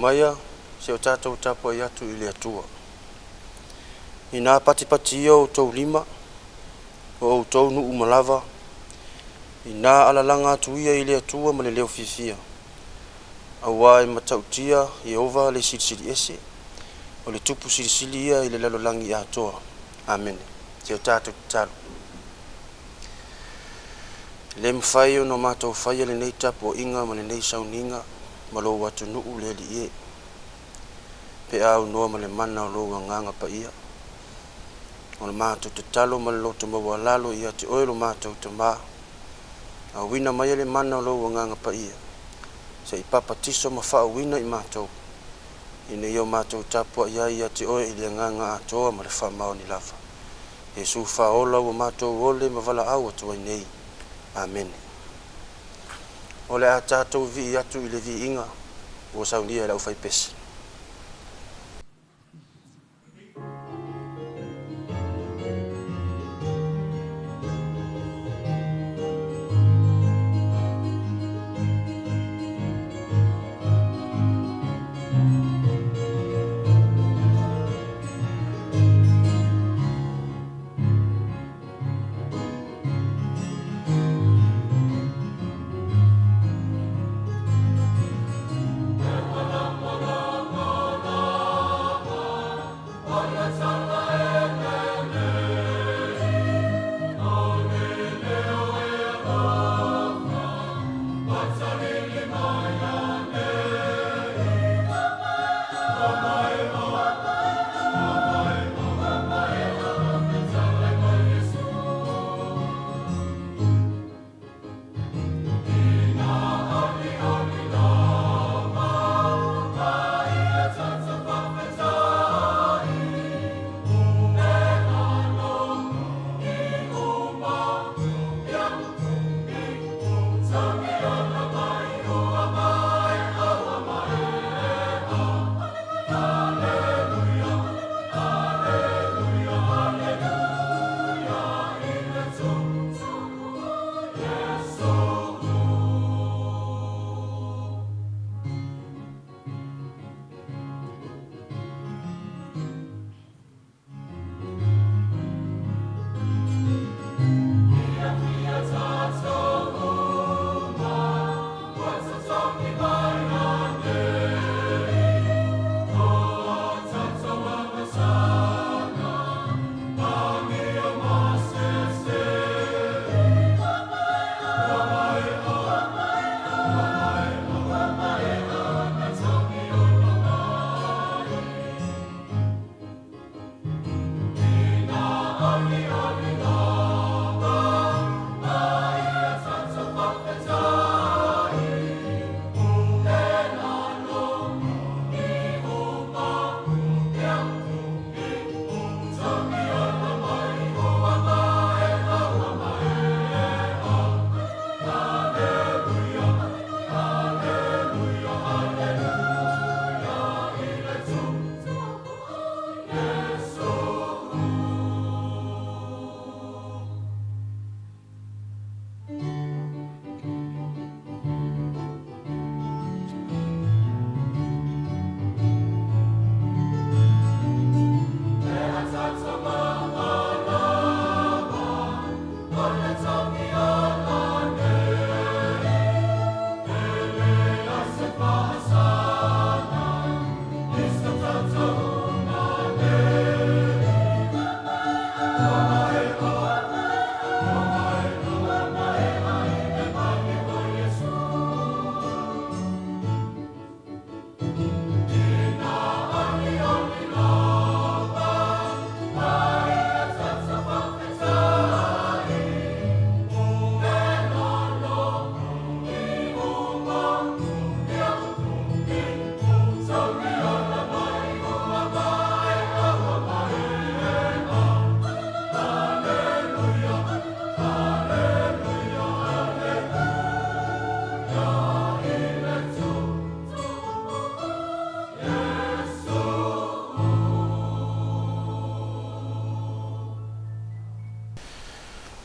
maya se o tātou tapo i atu i le atua. I nā patipati o tau lima, o tau nu umalava, i nā alalanga atu ia i le atua ma le leo fifia. Awa e matautia i ova le sirisiri ese, o le tupu sirisiri ia i le lalolangi i atoa. Amen. Se o tātou talo. Le mwhai o no mātou whaia le nei tapo inga ma le nei sauninga, ma lo watu nuu le li e. Pe au noa ma le mana o lo nganga pa ia. O le mātou te talo ma le loto mawa lalo ia te oilo mātou te maa. A wina mai le mana o lo nganga pa ia. Se i papa tiso ma wha wina i mātou. I ne io mātou tapua ia te oe i le nganga atoa ma le wha mao ni lava. Jesu wha ola wa mātou ole ma wala au atua i nei. Amen. Ole a tātou vi atu i le vi inga, o saunia e lau fai pesi.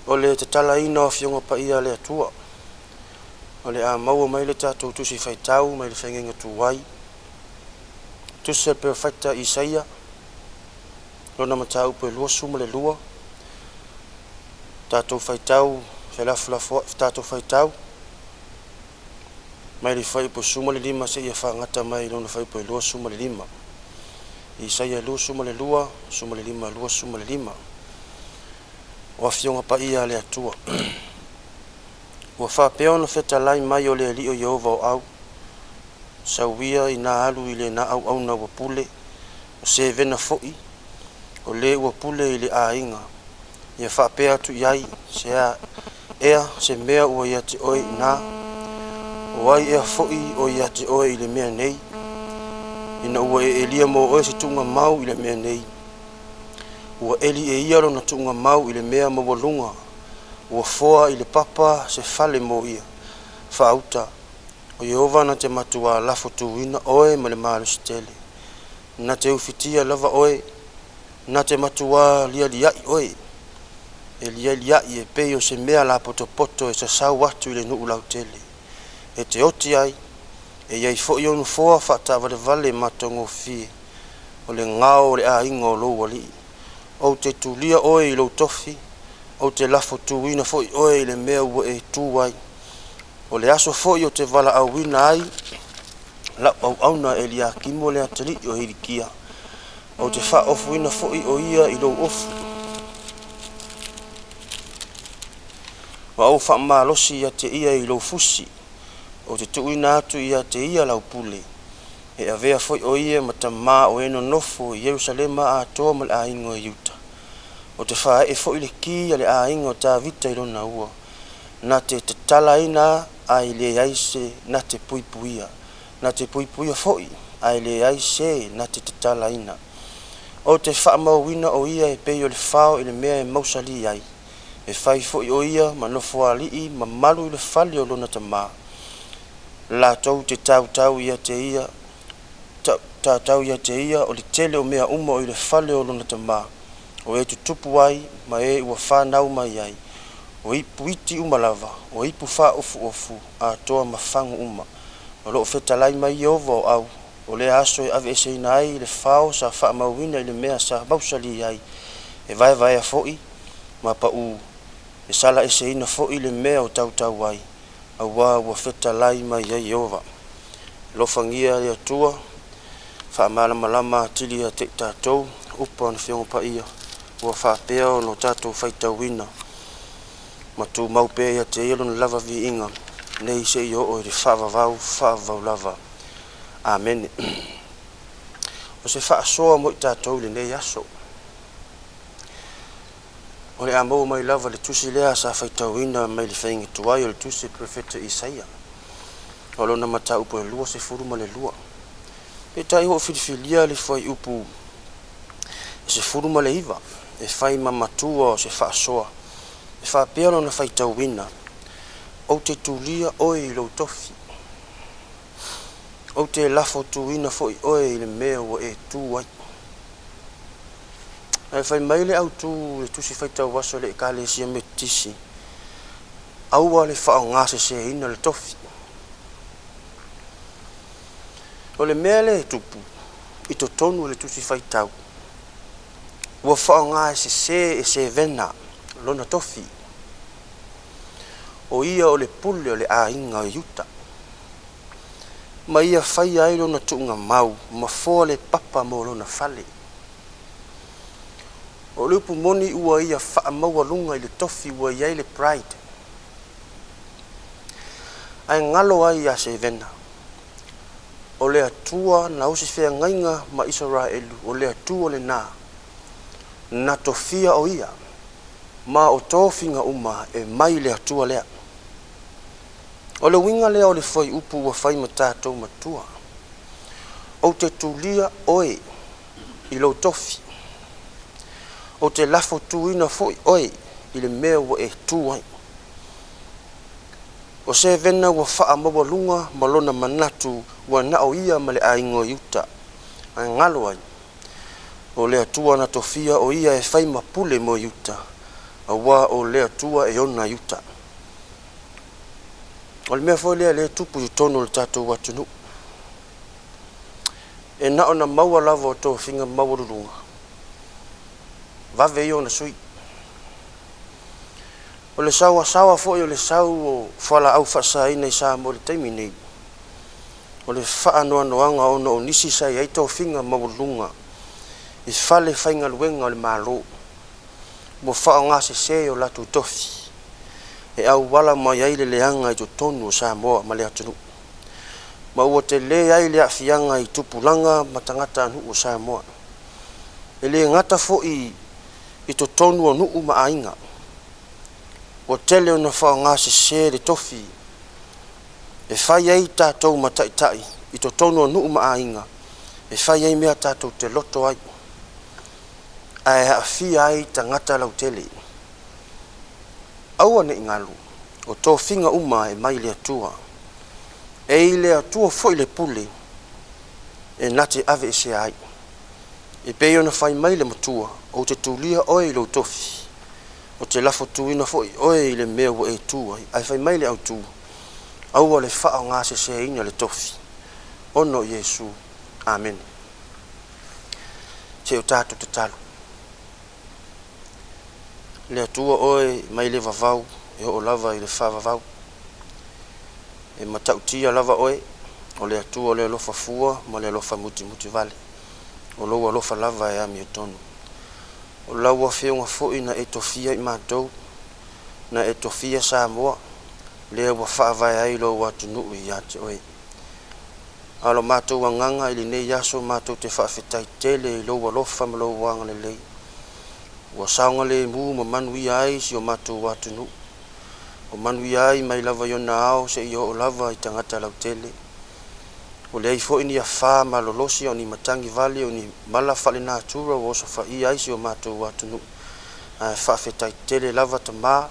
O le te tala ina o fionga pa ia le atua. O le a maua mai le tātou tusi whaitau mai le whengenga tuwai. tusi le profeta Isaia lona matau pe lua suma le lua tatou faitau se la flafo tatou faitau mai le fai po suma le lima se ia fangata mai lona fai po lua suma le lima Isaia lua suma le lua suma le lima lua suma le lima o afionga pa ia le atua o fa peo no feta lai mai o le li o Yehova o au sauia ina alu ile na au na wapule o se vena foi o le wapule ile ainga ia fa pea tu iai se ea se mea o ia te oi na o ai ea foi o ia te oi ile mea nei ina ua elia mo o se tunga mau ile mea nei ua eli e ia na tunga mau ile mea mawalunga ua foa ile papa se fale mo ia fa auta o Yehova na te matua lafo tuina oe ma le malustele na te ufitia lava oe na te matua lia oe e lia e pe o se mea la poto e sa sau atu ile nuu lautele e te oti ai e iai fo ionu foa fata vale matongo fie o le ngao le a ingo lo wali o te tulia oe ilo tofi o te lafo tuina fo oe ile mea ua e tuai o le aso foi o te vala awina ai la au na elia kimo le atali o hirikia o te fa ofuina foi o ia i lo ofu wa o fa malosi ia te ia i lo fusi o te tuina atu ia te ia lau pule e avea foi o ia matama o eno nofo i Yerusalema a toa mal a ingo i Yuta o te fa e foi le ki ale a ingo ta vita i lona ua na te tala ina ai le aise na te puipuia foi ai le aise na te tala ina o te fa mawina o ia e pe o le fao i le mea e mausali ai e fai foi o ia manofo ali ma malu i le fali o lona tama la tau te tau ia te ia tau ia te ia o le tele o mea uma o i le fali o lona tama o e tutupu ai ma e ua whanau mai ai o ipu iti uma lava, o ipu wha ofu a toa mafangu uma. O loo whetalai mai Yehova o au, o le aso e ave ese ina ai, le whao sa wha mawina i le mea sa mausali ai. E vai a foi, ma pa u, e sala ese ina foi le mea o tau ai. A ua whetalai mai Yehova. Lo fangia le atua, wha malama tili a te tatou, upa na whiongo pa ia. Ua wha peo no tatou whaita wina. Matu mau pe ia te ilo na lava vi inga nei se i o le whaavau lava. Amen. O se whaasoa mo i tātou le nei aso. O le amau mai lava le tusi lea sa whaitauina mai le whaingi tuai o le tusi profeta Isaia. O lo na mata upo le lua se furuma le lua. E tai ho filifilia le whai upu se furuma le iwa. E whai mamatua o se whaasoa. E whapea na whaitauina o te tulia oe i lo tofi o te lafo tuina foi oe i le mea o e tuai e whai maile au tu le tusi whaitau waso le ka le sia me tisi aua le whao ngase se ina le tofi o le mea le tupu i to tonu le tusi whaitau ua whao ngase se e se vena lona tofi o ia o le pule o le ainga o Yuta ma ia whai ai lona tuunga mau ma fōa le papa mo lona fale o lupu moni ua ia wha maua lunga i le tofi ua iai le pride ai ngalo ai a se vena o le atua na usi whea ngainga ma Israelu o le atua le na tofia o ia ma o tofinga uma e mai le atua lea. O le winga lea o le whai upu wa whai matatou matua. O te tulia oe i lo tofi. O te lafo tuina foi oe i le mea wa e tuai. O se vena wa wha mawa lunga malona manatu wa nao ia ma le aingo Yuta. Ai ngalo ai. O le atua na tofia o ia e whai mapule mo Yuta. Awa o le atua e ona Yuta. O le mea foi lea le tupu i tono le tatou watunu. e na ona maua lava o tō whinga maururunga. Vave i ona sui. O le sawa fo o le sau o whala au whasa ina i saa mo le taimi nei. O le wha noanga ono o nisi sai ai tō whinga maururunga. I whale whainga luenga o le malo. Mo wha o ngase se o latu tofi. E au wala mai ai le leanga i to tonu o Samoa ma le atunu. Ma ua te le ai le afianga i tupulanga matangata anu o Samoa. E le ngata fo i to tonu o nuu ma ainga. O tele o na wha o ngase se le tofi. E whai ai tātou mataitai i to tonu o nuu ma ainga. E whai ai mea tātou te loto ai. Ai hawhia ai tangata lau tele. Aua ne ingalu, o tō whinga uma e mai le atua. E i le atua fo i le pule, e nate ave e se ai. E peo na whai mai le matua, o te tūlia oe i lo tofi. O te lafo tuina fo i oe i le mea wa e tua, ai whai mai le au tu. Aua le wha o ngase se ina le tofi. Ono Yesu. Amen. Te o tātou te talo. Le atua oe mai le vavau, e o lava i le wha vavau. E matautia lava oe, o le atua o le alofa fua, ma le alofa muti vale. O lou alofa lava e ami o tonu. O laua whiunga fui na e tofia i mātou, na e tofia Samoa, lea wa whaavai ai lo watu nuu i ate oe. Alo mātou wanganga ili nei yaso mātou te whaafetai tele i lou alofa ma lou wanga le lei. Wa saunga le mu ma manui ai si o mātou watu nu. O manui ai mai lava yona ao se i o lava i tangata lau tele. O le ai fo ini a wha ma lolosi o ni matangi vale o ni mala whale nā tura o osa wha i ai si o mātou watu nu. Whaafetai tele lava ta mā.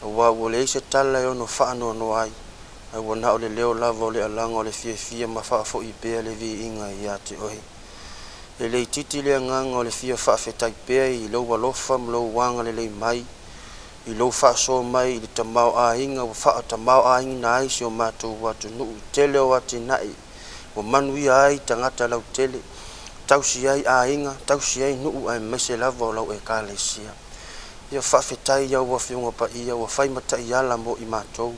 O wa le eise tala e ono whaano no ai. Wa na o le leo lava o le alanga o le fia ma wha fo i bea le vi inga i ate ohe. Le lei titi le nganga o le fia whaafetai pea i lou alofa ma lou wanga le lei mai. I lou whaaso mai i le tamau a inga o wha tamau a inga na ai si o mātou watu nuu. Tele o ati nai. O manui ai tangata lau tele. Tausi ai a inga, tausi ai nuu ai mese lava o lau e kālesia. Ia whaafetai iau wa whiunga pa ia wa whaimata i ala mo i mātou.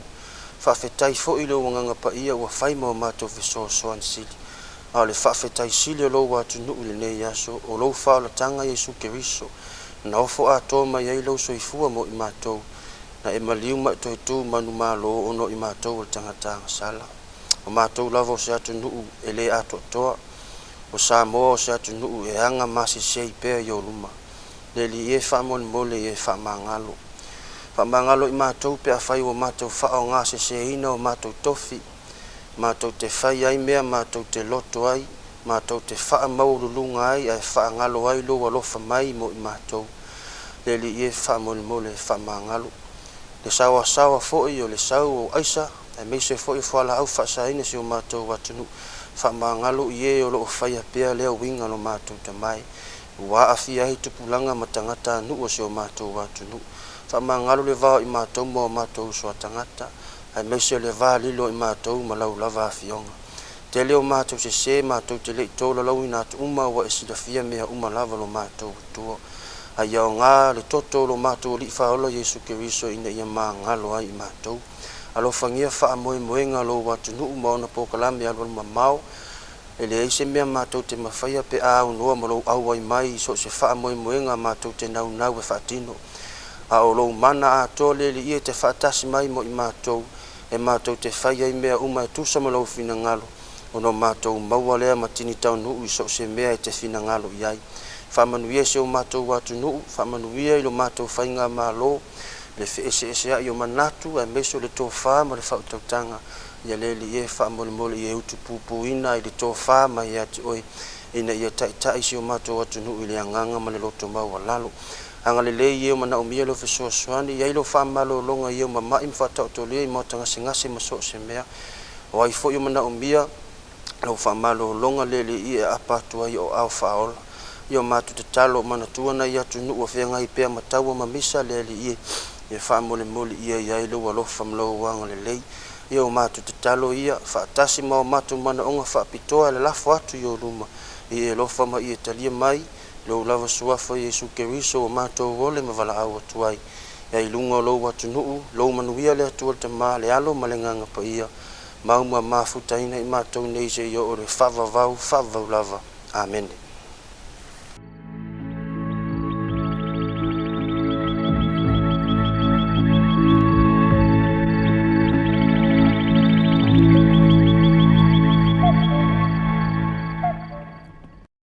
Whaafetai fo i lou wanganga pa ia wa whaima o mātou viso soan sili. A le whaafetai sili o lou watu nuu le nei aso o lou whaolatanga Yesu Keriso. Na ofo a tō mai ei lou soifua mo i mātou. Na e maliu mai toi tū manu mālo ono i mātou o tangata sala. O mātou lava o se atu nuu e le ato toa. O Samoa o se atu nuu e anga masi sei pēr i o luma. Le li e whamon mole e whamangalo. Whamangalo i mātou pe a whai o mātou whao ngase se ina o mātou tofi. Mātou te whai ai mea, mātou te loto ai. Mātou te wha maurulunga ai, ai wha ngalo ai lo alofa mai mo i mātou. Le li e wha mole wha mangalo. Le sawa foi o le sau o aisa, e meise foi whala au wha sa ina si o mātou watunu. Wha mangalo i e o lo o whaia pia leo winga no mātou te mai. Wa afi ai tupulanga matangata nu o si o mātou watunu. Wha mangalo le vao i mātou mo o mātou so tangata. Ai meise le vā lilo i mātou malau lava afionga. Te leo mātou se mātou te lei tōla lau i nātu uma wa e sidafia mea uma lava lo mātou tua. Ai au ngā le toto lo mātou li whaola Yesu Keriso ina ia mā ngalo ai i mātou. Alo whangia wha moe moenga lo watu nuu maona pokalame alwa mamau. E le eise mea mātou te mawhaia pe au noa malo au ai mai so se wha moe moenga mātou te nau e whaatino. A o lo mana a tole li ia te whaatasi mai mo i mātou. E mātou te whaia i mea uma e tusa malo fina ngalo. Ono mātou maua lea matini tau nuu i so se mea e te fina ngalo iai. Whamanuia se o mātou watu nuu, whamanuia i lo mātou whainga mālo. Le ese ai o manatu e meso le tō whāma le whautautanga. Ia le li e whamole i e utu pupuina i le tō whāma i ati oi. Ina ia tai se o mātou watu nuu i le anganga ma le loto maua lalo. Anga le le i e o mana o mia lo fesoa soani. Ia i lo whamalo longa i e o mamai mwhatautolia i mautanga se ngase maso se mea. O ai fo i o mana o mia lo whamalo longa le li e apatua i o au whaola. I o mātu te talo mana tuana i atu nuu a whenga i pēr mataua mamisa le li e. Ia whamole i e i lo alofa mlo wanga le lei. ia o mātou te talo ia whaatasi ma o mātou mana onga whaapitoa le lafo atu i o luma i e lofa ma i e talia mai lo lava suafa Yesu Keriso o mātou wole ma wala au atuai ia i lunga o lou atu nuu lou manuia le atua le tamā le alo ma le nganga pa ia mauma mafuta ina i mātou nei se i o le whava vau lava. Amen.